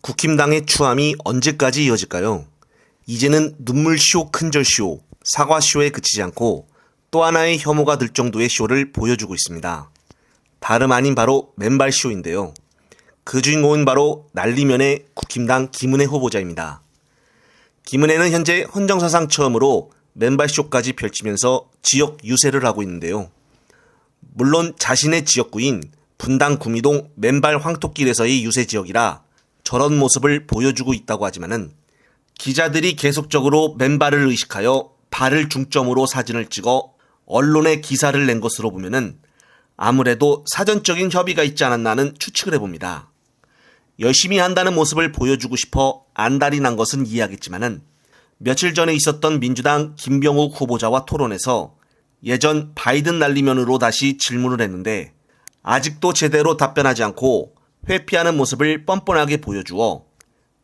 국힘당의 추함이 언제까지 이어질까요? 이제는 눈물쇼, 큰절쇼, 사과쇼에 그치지 않고 또 하나의 혐오가 들 정도의 쇼를 보여주고 있습니다. 다름 아닌 바로 맨발쇼인데요. 그 주인공은 바로 난리면의 국힘당 김은혜 후보자입니다. 김은혜는 현재 헌정사상 처음으로 맨발쇼까지 펼치면서 지역 유세를 하고 있는데요. 물론 자신의 지역구인 분당 구미동 맨발 황토길에서의 유세 지역이라 저런 모습을 보여주고 있다고 하지만은 기자들이 계속적으로 맨발을 의식하여 발을 중점으로 사진을 찍어 언론에 기사를 낸 것으로 보면은 아무래도 사전적인 협의가 있지 않았나 하는 추측을 해봅니다. 열심히 한다는 모습을 보여주고 싶어 안달이 난 것은 이해하겠지만은 며칠 전에 있었던 민주당 김병욱 후보자와 토론에서 예전 바이든 날리면으로 다시 질문을 했는데 아직도 제대로 답변하지 않고 회피하는 모습을 뻔뻔하게 보여주어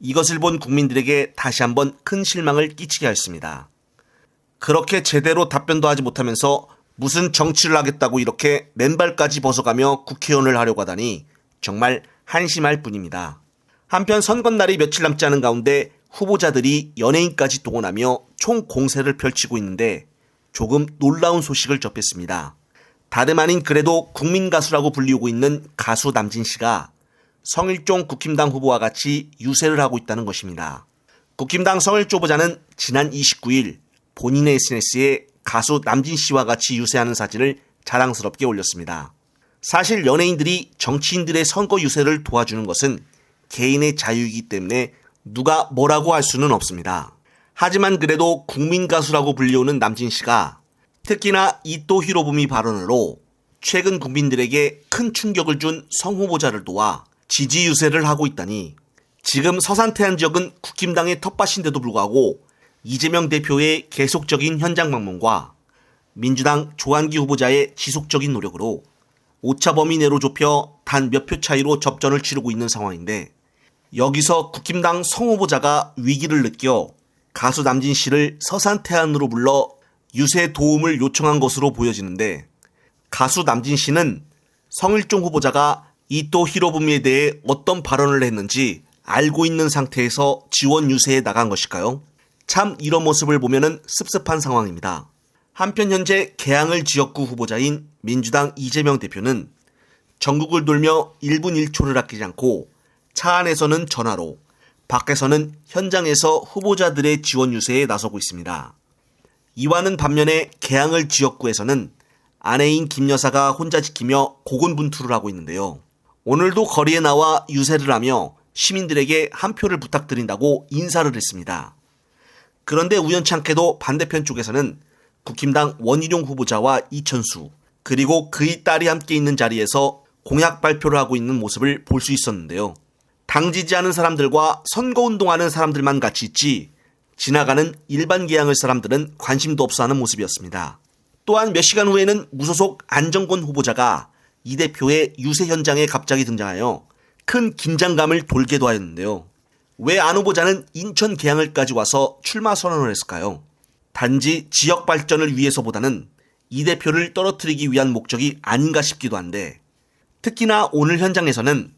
이것을 본 국민들에게 다시 한번 큰 실망을 끼치게 하였습니다. 그렇게 제대로 답변도 하지 못하면서 무슨 정치를 하겠다고 이렇게 맨발까지 벗어가며 국회의원을 하려고 하다니 정말 한심할 뿐입니다. 한편 선거날이 며칠 남지 않은 가운데 후보자들이 연예인까지 동원하며 총 공세를 펼치고 있는데 조금 놀라운 소식을 접했습니다. 다름 아닌 그래도 국민가수라고 불리우고 있는 가수 남진 씨가 성일종 국힘당 후보와 같이 유세를 하고 있다는 것입니다. 국힘당 성일종 후보자는 지난 29일 본인의 SNS에 가수 남진 씨와 같이 유세하는 사진을 자랑스럽게 올렸습니다. 사실 연예인들이 정치인들의 선거 유세를 도와주는 것은 개인의 자유이기 때문에 누가 뭐라고 할 수는 없습니다. 하지만 그래도 국민가수라고 불리우는 남진 씨가 특히나 이토 히로부미 발언으로 최근 국민들에게 큰 충격을 준 성 후보자를 도와 지지 유세를 하고 있다니 지금 서산태안 지역은 국힘당의 텃밭인데도 불구하고 이재명 대표의 계속적인 현장 방문과 민주당 조한기 후보자의 지속적인 노력으로 오차 범위 내로 좁혀 단 몇 표 차이로 접전을 치르고 있는 상황인데 여기서 국힘당 성 후보자가 위기를 느껴 가수 남진 씨를 서산태안으로 불러 유세 도움을 요청한 것으로 보여지는데 가수 남진 씨는 성일종 후보자가 이토 히로부미에 대해 어떤 발언을 했는지 알고 있는 상태에서 지원 유세에 나간 것일까요? 참 이런 모습을 보면은 씁씁한 상황입니다. 한편 현재 개항을 지역구 후보자인 민주당 이재명 대표는 전국을 돌며 1분 1초를 아끼지 않고 차 안에서는 전화로, 밖에서는 현장에서 후보자들의 지원 유세에 나서고 있습니다. 이와는 반면에 개항을 지역구에서는 아내인 김 여사가 혼자 지키며 고군분투를 하고 있는데요. 오늘도 거리에 나와 유세를 하며 시민들에게 한 표를 부탁드린다고 인사를 했습니다. 그런데 우연찮게도 반대편 쪽에서는 국힘당 원희룡 후보자와 이천수 그리고 그의 딸이 함께 있는 자리에서 공약 발표를 하고 있는 모습을 볼 수 있었는데요. 당 지지하는 사람들과 선거운동하는 사람들만 같이 있지 지나가는 일반 개항을 사람들은 관심도 없어 하는 모습이었습니다. 또한 몇 시간 후에는 무소속 안정권 후보자가 이 대표의 유세 현장에 갑자기 등장하여 큰 긴장감을 돌게도 하였는데요. 왜 안 후보자는 인천 개항을까지 와서 출마 선언을 했을까요? 단지 지역 발전을 위해서보다는 이 대표를 떨어뜨리기 위한 목적이 아닌가 싶기도 한데 특히나 오늘 현장에서는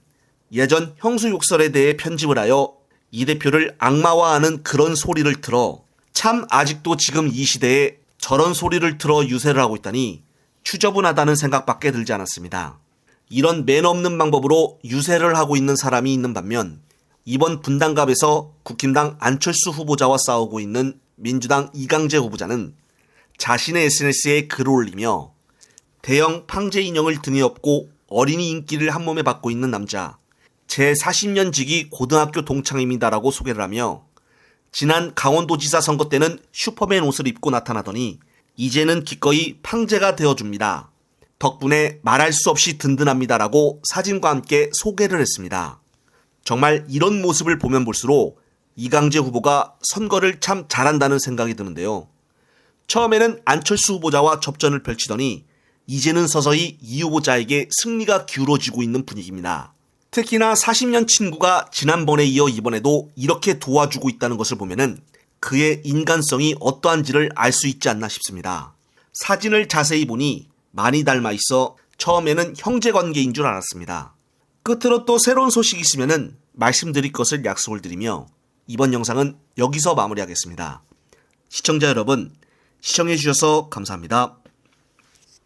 예전 형수 욕설에 대해 편집을 하여 이 대표를 악마화하는 그런 소리를 틀어 참 아직도 지금 이 시대에 저런 소리를 틀어 유세를 하고 있다니 추저분하다는 생각밖에 들지 않았습니다. 이런 매너 없는 방법으로 유세를 하고 있는 사람이 있는 반면 이번 분당갑에서 국힘당 안철수 후보자와 싸우고 있는 민주당 이강재 후보자는 자신의 SNS에 글을 올리며 대형 팡제 인형을 등에 업고 어린이 인기를 한몸에 받고 있는 남자 제 40년 지기 고등학교 동창입니다라고 소개를 하며 지난 강원도지사 선거 때는 슈퍼맨 옷을 입고 나타나더니 이제는 기꺼이 팡제가 되어줍니다. 덕분에 말할 수 없이 든든합니다라고 사진과 함께 소개를 했습니다. 정말 이런 모습을 보면 볼수록 이강재 후보가 선거를 참 잘한다는 생각이 드는데요. 처음에는 안철수 후보자와 접전을 펼치더니 이제는 서서히 이 후보자에게 승리가 기울어지고 있는 분위기입니다. 특히나 40년 친구가 지난번에 이어 이번에도 이렇게 도와주고 있다는 것을 보면은 그의 인간성이 어떠한지를 알 수 있지 않나 싶습니다. 사진을 자세히 보니 많이 닮아 있어 처음에는 형제관계인 줄 알았습니다. 끝으로 또 새로운 소식이 있으면은 말씀드릴 것을 약속을 드리며 이번 영상은 여기서 마무리하겠습니다. 시청자 여러분, 시청해 주셔서 감사합니다.